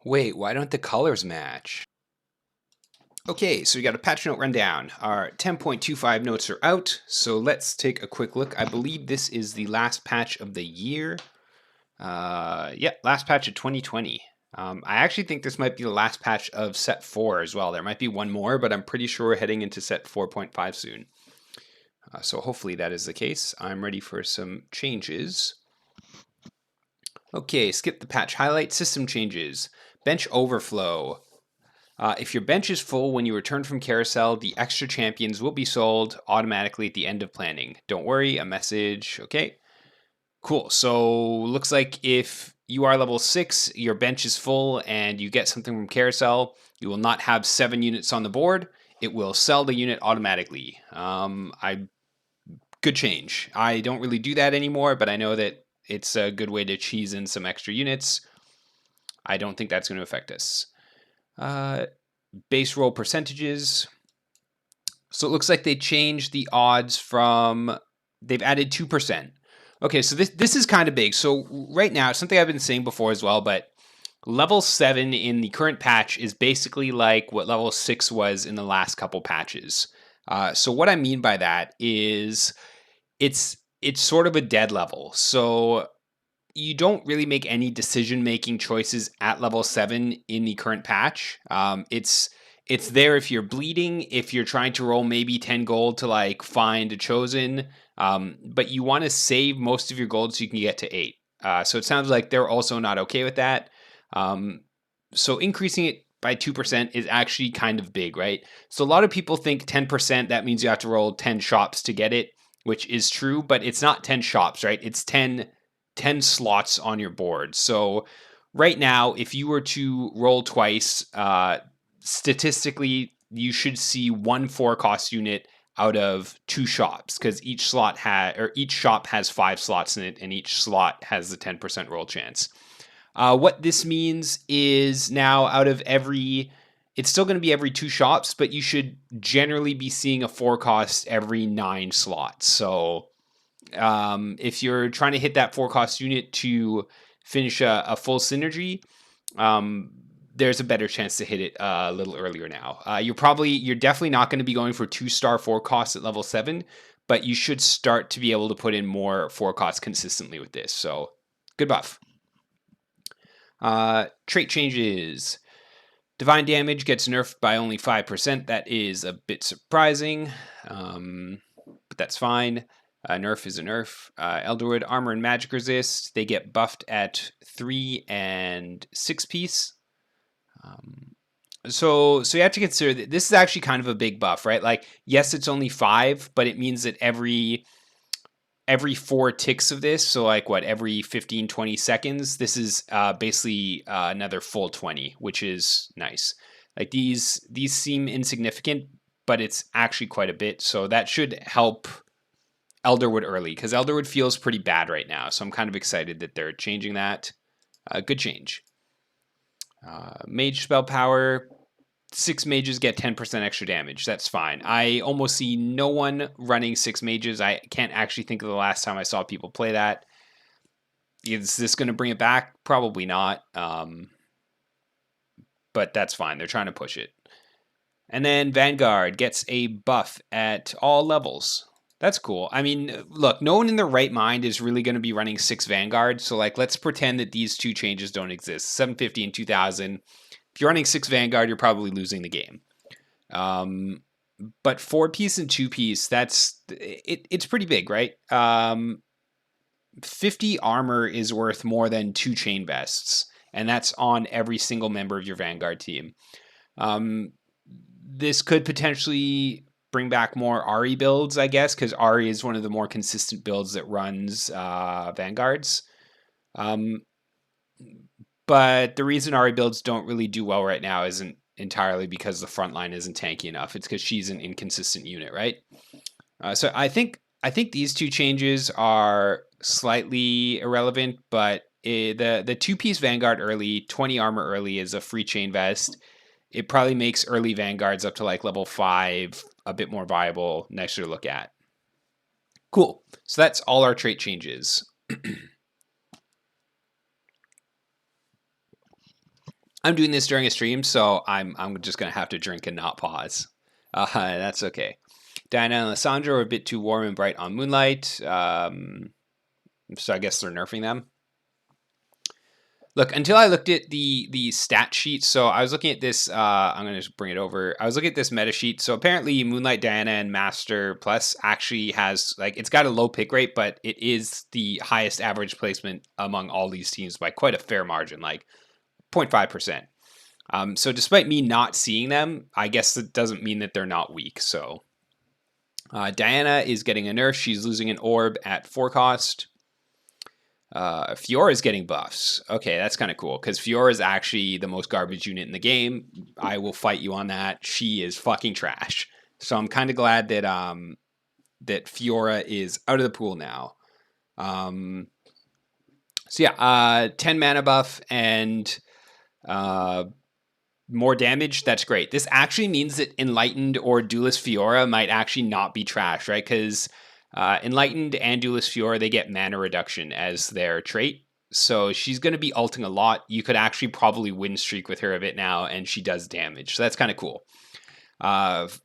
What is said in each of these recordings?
Wait, why don't the colors match? Okay, so we got a patch note rundown. Our 10.25 notes are out, so let's take a quick look. I believe this is the last patch of the year. Yeah, last patch of 2020. I actually think this might be the last patch of set 4 as well. There might be one more, but I'm pretty sure we're heading into set 4.5 soon. So hopefully that is the case. I'm ready for some changes. Okay, skip the patch highlight. System changes. Bench overflow. If your bench is full when you return from carousel, the extra champions will be sold automatically at the end of planning. Don't worry, a message. Okay, cool. So looks like if you are level 6, your bench is full, and you get something from carousel, you will not have 7 units on the board. It will sell the unit automatically. Good change. I don't really do that anymore, but I know that it's a good way to cheese in some extra units. I don't think that's going to affect us. Base roll percentages. So it looks like they changed the odds from, they've added 2%. Okay, so this is kind of big. So right now, it's something I've been saying before as well, but level 7 in the current patch is basically like what level 6 was in the last couple patches. So what I mean by that is it's sort of a dead level. So you don't really make any decision-making choices at level 7 in the current patch. It's there if you're bleeding, if you're trying to roll maybe 10 gold to like find a chosen, but you want to save most of your gold so you can get to 8. So it sounds like they're also not okay with that. So increasing it by 2% is actually kind of big, right? So a lot of people think 10%, that means you have to roll 10 shops to get it, which is true, but it's not 10 shops, right? It's 10 slots on your board. So right now, if you were to roll twice, statistically, you should see one 4-cost unit out of 2 shops, because each shop has 5 slots in it, and each slot has the 10% roll chance. What this means is now it's still going to be every 2 shops, but you should generally be seeing a 4-cost every 9 slots. So if you're trying to hit that 4-cost unit to finish a full synergy, there's a better chance to hit it a little earlier now. You're definitely not going to be going for 2-star 4-costs at level 7, but you should start to be able to put in more 4-costs consistently with this. So good buff. Trait changes. Divine damage gets nerfed by only 5%. That is a bit surprising, but that's fine. Nerf is a nerf. Elderwood armor and magic resist, they get buffed at 3 and 6 piece. So you have to consider that this is actually kind of a big buff, right? Like, yes, it's only 5, but it means that every 4 ticks of this, so like every 15-20 seconds, this is basically another full 20, which is nice. Like these seem insignificant, but it's actually quite a bit, so that should help Elderwood early, because Elderwood feels pretty bad right now, so I'm kind of excited that they're changing that. Good change. Mage spell power. 6 mages get 10% extra damage. That's fine. I almost see no one running 6 mages. I can't actually think of the last time I saw people play that. Is this going to bring it back? Probably not. But that's fine. They're trying to push it. And then Vanguard gets a buff at all levels. That's cool. I mean, look, no one in their right mind is really going to be running 6 Vanguard. So, like, let's pretend that these 2 changes don't exist. 750 and 2000. If you're running 6 Vanguard, you're probably losing the game. But 4-piece and 2-piece, it's pretty big, right? 50 armor is worth more than 2 chain vests, and that's on every single member of your Vanguard team. This could potentially bring back more Ari builds, I guess, because Ari is one of the more consistent builds that runs Vanguards. But the reason Ari builds don't really do well right now isn't entirely because the front line isn't tanky enough. It's because she's an inconsistent unit, right? So I think these 2 changes are slightly irrelevant, but the 2-piece Vanguard early, 20 armor early is a free chain vest. It probably makes early Vanguards up to like level 5 a bit more viable, nicer to look at. Cool. So that's all our trait changes. I'm doing this during a stream, so I'm just gonna have to drink and not pause. That's okay. Diana and Lissandra are a bit too warm and bright on Moonlight, so I guess they're nerfing them. Look, until I looked at the stat sheet, so I was looking at this, I'm going to just bring it over. I was looking at this meta sheet. So apparently Moonlight Diana and Master Plus actually has, like, it's got a low pick rate, but it is the highest average placement among all these teams by quite a fair margin, like 0.5%. So despite me not seeing them, I guess it doesn't mean that they're not weak. So Diana is getting a nerf. She's losing an orb at 4 cost. Fiora is getting buffs. Okay, that's kind of cool because Fiora is actually the most garbage unit in the game. I will fight you on that. She is fucking trash. So I'm kind of glad that that Fiora is out of the pool now. So yeah, 10 mana buff and more damage. That's great. This actually means that Enlightened or Duelist Fiora might actually not be trash, right? Because Enlightened and Duelist Fiora, they get mana reduction as their trait. So she's going to be ulting a lot. You could actually probably win streak with her a bit now, and she does damage. So that's kind of cool.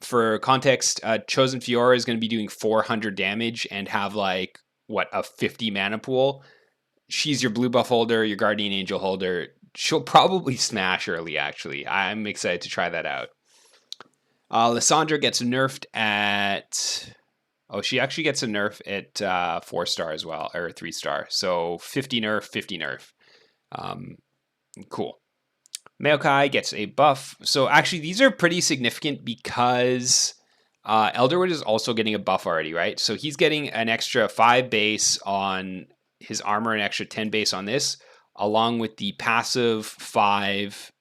For context, Chosen Fiora is going to be doing 400 damage and have like, what, a 50 mana pool. She's your blue buff holder, your Guardian Angel holder. She'll probably smash early, actually. I'm excited to try that out. Lissandra gets nerfed at... Oh, she actually gets a nerf at 4-star as well, or 3-star. So 50 nerf, 50 nerf. Cool. Maokai gets a buff. So actually, these are pretty significant because Elderwood is also getting a buff already, right? So he's getting an extra 5 base on his armor, an extra 10 base on this, along with the passive 5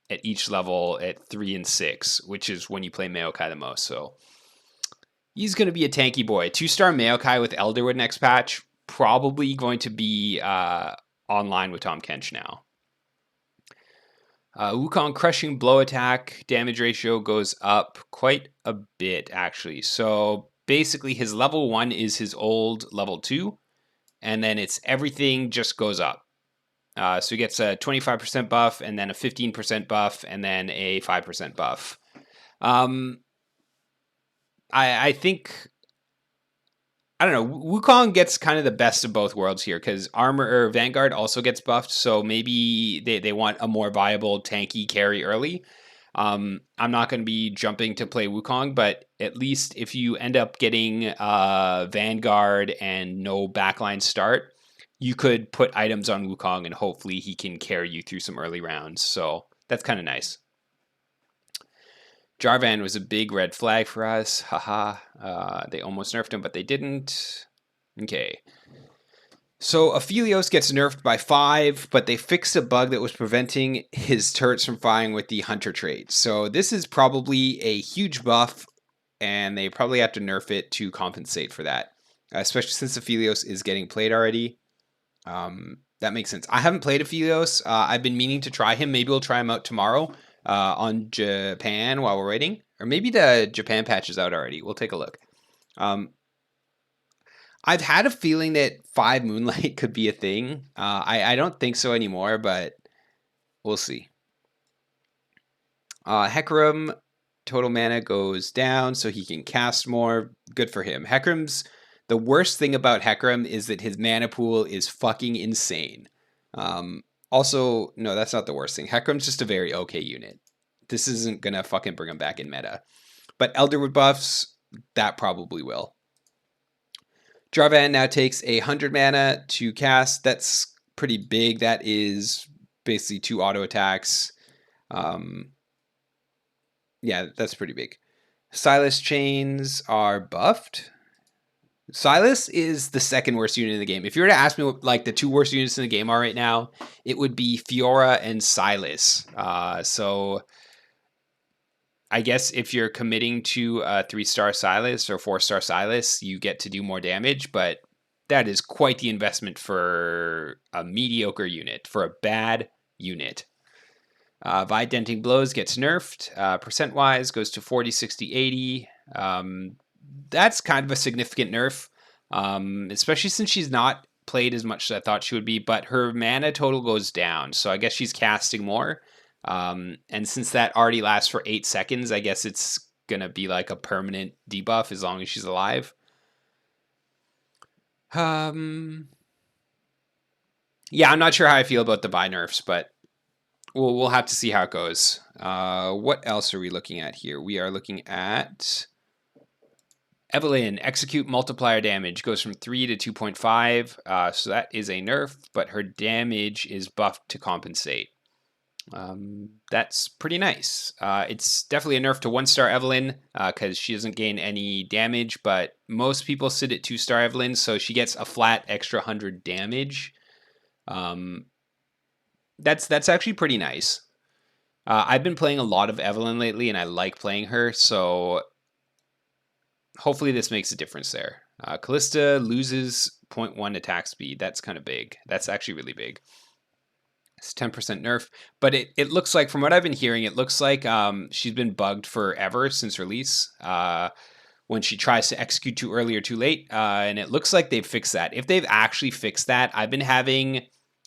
at each level at 3 and 6, which is when you play Maokai the most. So he's going to be a tanky boy. 2-star Maokai with Elderwood next patch, probably going to be online with Tom Kench now. Wukong crushing blow attack damage ratio goes up quite a bit, actually. So basically his level 1 is his old level 2, and then it's everything just goes up. So he gets a 25% buff, and then a 15% buff, and then a 5% buff. I think, I don't know, Wukong gets kind of the best of both worlds here because Armor or Vanguard also gets buffed, so maybe they want a more viable tanky carry early. I'm not going to be jumping to play Wukong, but at least if you end up getting Vanguard and no backline start, you could put items on Wukong and hopefully he can carry you through some early rounds. So that's kind of nice. Jarvan was a big red flag for us. Haha. They almost nerfed him, but they didn't. Okay. So Aphelios gets nerfed by 5, but they fixed a bug that was preventing his turrets from firing with the Hunter trait. So this is probably a huge buff, and they probably have to nerf it to compensate for that, especially since Aphelios is getting played already. That makes sense. I haven't played Aphelios. I've been meaning to try him. Maybe we'll try him out tomorrow on Japan while we're waiting. Or maybe the Japan patch is out already. We'll take a look. I've had a feeling that 5 Moonlight could be a thing. I don't think so anymore, but we'll see. Hecarim, total mana goes down so he can cast more. Good for him. The worst thing about Hecarim is that his mana pool is fucking insane. Also, no, that's not the worst thing. Hecarim's just a very okay unit. This isn't gonna fucking bring him back in meta. But Elderwood buffs, that probably will. Jarvan now takes 100 mana to cast. That's pretty big. That is basically 2 auto attacks. Yeah, that's pretty big. Silas chains are buffed. Silas is the second worst unit in the game. If you were to ask me what like the 2 worst units in the game are right now, it would be Fiora and Silas. So I guess if you're committing to a 3-star Silas or 4-star Silas, you get to do more damage, but that is quite the investment for a mediocre unit, for a bad unit. Denting Blows gets nerfed. Percent-wise goes to 40, 60, 80. That's kind of a significant nerf, especially since she's not played as much as I thought she would be, but her mana total goes down, so I guess she's casting more. And since that already lasts for 8 seconds, I guess it's going to be like a permanent debuff as long as she's alive. Yeah, I'm not sure how I feel about the buy nerfs, but we'll have to see how it goes. What else are we looking at here? We are looking at Evelyn. Execute multiplier damage goes from 3 to 2.5. So that is a nerf, but her damage is buffed to compensate. That's pretty nice. It's definitely a nerf to 1-star Evelyn because she doesn't gain any damage, but most people sit at 2-star Evelyn, so she gets a flat extra 100 damage. That's actually pretty nice. I've been playing a lot of Evelyn lately, and I like playing her, so hopefully this makes a difference there. Kalista loses 0.1 attack speed. That's kind of big. That's actually really big. It's 10% nerf, but it looks like, from what I've been hearing, it looks like she's been bugged forever since release. When she tries to execute too early or too late, and it looks like they've fixed that. If they've actually fixed that, I've been having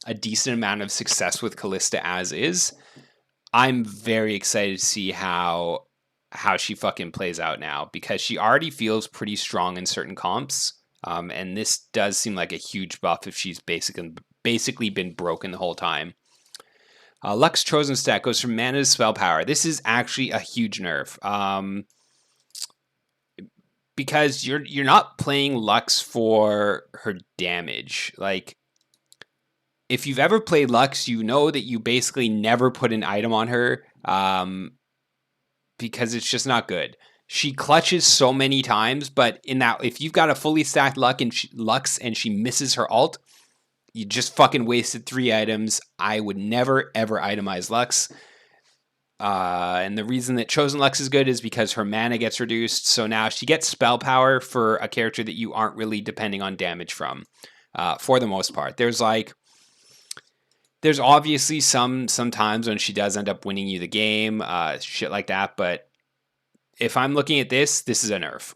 a decent amount of success with Kalista as is. I'm very excited to see how she fucking plays out now, because she already feels pretty strong in certain comps, and this does seem like a huge buff if she's basically been broken the whole time. Lux Chosen stat goes from mana to spell power. This is actually a huge nerf. Because you're not playing Lux for her damage. Like, if you've ever played Lux, you know that you basically never put an item on her, because it's just not good. She clutches so many times, but if you've got a fully stacked Lux and she misses her ult, you just fucking wasted 3 items. I would never, ever itemize Lux. And the reason that Chosen Lux is good is because her mana gets reduced. So now she gets spell power for a character that you aren't really depending on damage from, for the most part. There's obviously some times when she does end up winning you the game, shit like that. But if I'm looking at this is a nerf.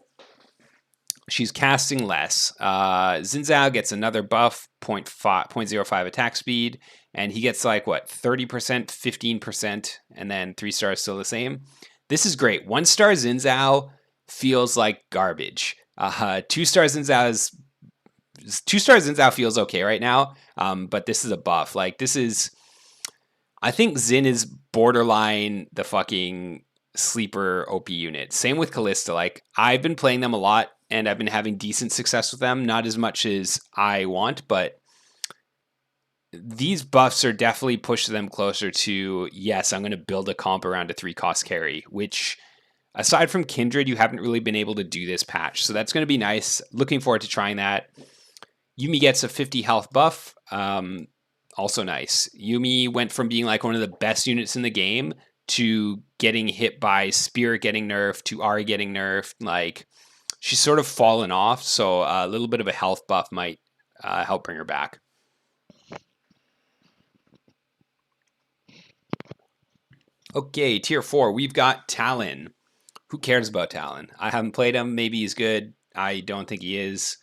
She's casting less. Xin Zhao gets another buff, 0.05 attack speed, and he gets 30%, 15%, and then 3 stars still the same. This is great. 1-star Xin Zhao feels like garbage. 2-star Xin Zhao feels okay right now, but this is a buff. I think Xin is borderline the fucking sleeper OP unit. Same with Kalista. I've been playing them a lot, and I've been having decent success with them. Not as much as I want, but these buffs are definitely pushing them closer to, yes, I'm going to build a comp around a 3-cost carry, which, aside from Kindred, you haven't really been able to do this patch. So that's going to be nice. Looking forward to trying that. Yumi gets a 50 health buff. Also nice. Yumi went from being one of the best units in the game to getting hit by Spirit getting nerfed, to Ari getting nerfed. She's sort of fallen off, so a little bit of a health buff might help bring her back. Okay, tier 4, we've got Talon. Who cares about Talon? I haven't played him. Maybe he's good. I don't think he is.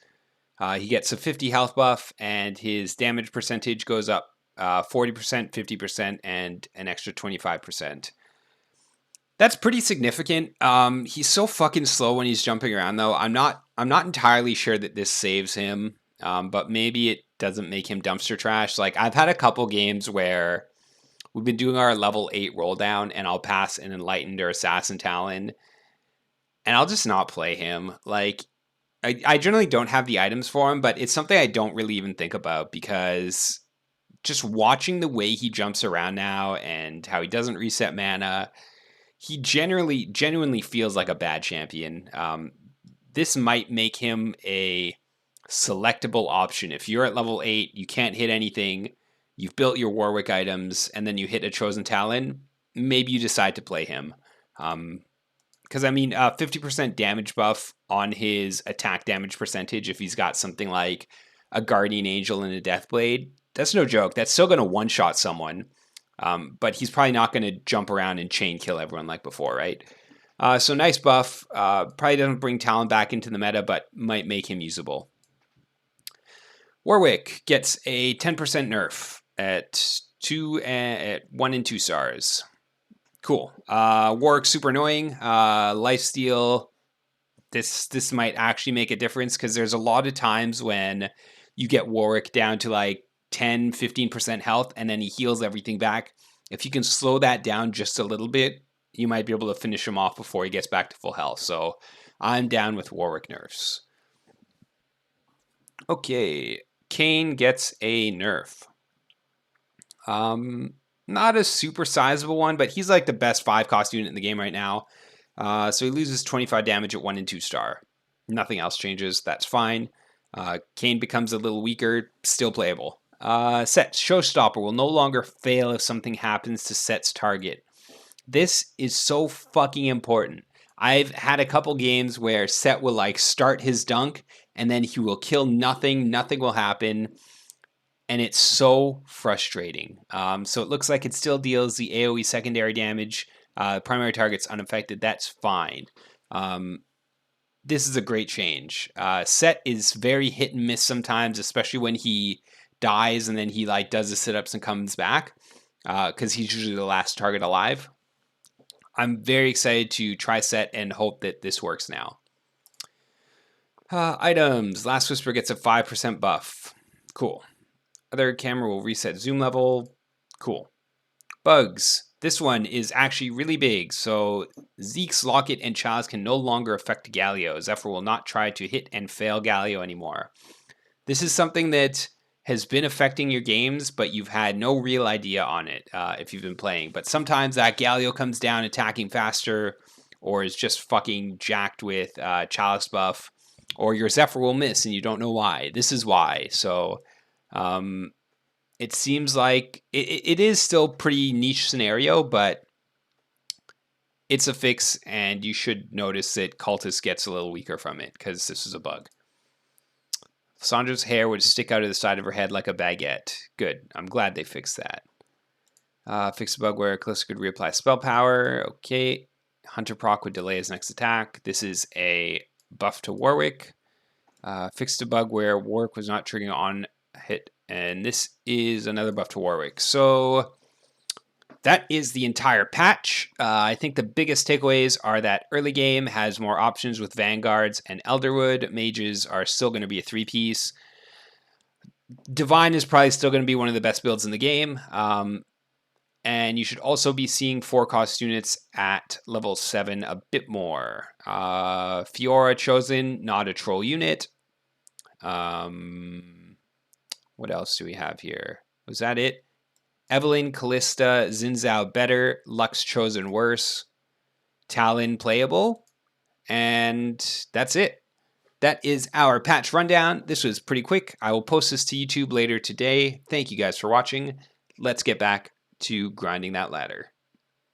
He gets a 50 health buff, and his damage percentage goes up 40%, 50%, and an extra 25%. That's pretty significant. He's so fucking slow when he's jumping around, though. I'm not entirely sure that this saves him, but maybe it doesn't make him dumpster trash. I've had a couple games where we've been doing our level 8 roll down, and I'll pass an Enlightened or Assassin Talon, and I'll just not play him. I generally don't have the items for him, but it's something I don't really even think about, because just watching the way he jumps around now and how he doesn't reset mana, he genuinely feels like a bad champion. This might make him a selectable option. If you're at level 8, you can't hit anything, you've built your Warwick items, and then you hit a Chosen Talon, maybe you decide to play him. Because 50% damage buff on his attack damage percentage, if he's got something like a Guardian Angel and a Deathblade, that's no joke. That's still going to one-shot someone. But he's probably not going to jump around and chain kill everyone like before, right? So nice buff. Probably doesn't bring Talon back into the meta, but might make him usable. Warwick gets a 10% nerf at 1 and 2 stars. Cool. Warwick, super annoying. Lifesteal. This might actually make a difference because there's a lot of times when you get Warwick down to like 10, 15% health and then he heals everything back. If you can slow that down just a little bit, you might be able to finish him off before he gets back to full health. So I'm down with Warwick nerfs. Okay, Kane gets a nerf. Not a super sizable one, but he's like the best 5-cost unit in the game right now. So he loses 25 damage at 1 and 2 star. Nothing else changes. That's fine. Kane becomes a little weaker, still playable. Set Showstopper will no longer fail if something happens to Set's target. This is so fucking important. I've had a couple games where Set will like start his dunk and then he will kill nothing. Nothing will happen. And it's so frustrating. So it looks like it still deals the AoE secondary damage. Primary target's unaffected. That's fine. This is a great change. Set is very hit and miss sometimes, especially when he dies and then he like does the sit-ups and comes back because he's usually the last target alive. I'm very excited to try Set and hope that this works now. Items. Last Whisper gets a 5% buff. Cool. Other camera will reset zoom level. Cool. Bugs. This one is actually really big. So Zeke's Locket and Chalice can no longer affect Galio. Zephyr will not try to hit and fail Galio anymore. This is something that has been affecting your games, but you've had no real idea on it if you've been playing. But sometimes that Galio comes down attacking faster or is just fucking jacked with Chalice buff. Or your Zephyr will miss and you don't know why. This is why. So it seems like it is still pretty niche scenario, but it's a fix and you should notice that Cultist gets a little weaker from it because this is a bug. Lissandra's hair would stick out of the side of her head like a baguette. Good. I'm glad they fixed that. Fix a bug where Kalista could reapply spell power. Okay. Hunter proc would delay his next attack. This is a buff to Warwick. Fixed a bug where Warwick was not triggering on hit. And this is another buff to Warwick. So that is the entire patch. I think the biggest takeaways are that early game has more options with Vanguards and Elderwood. Mages are still going to be a 3-piece. Divine is probably still going to be one of the best builds in the game. And you should also be seeing 4-cost units at level 7 a bit more. Fiora chosen, not a troll unit. What else do we have here? Was that it? Evelyn, Kalista, Xin better, Lux chosen worse, Talon playable, and that's it. That is our patch rundown. This was pretty quick. I will post this to YouTube later today. Thank you guys for watching. Let's get back to grinding that ladder.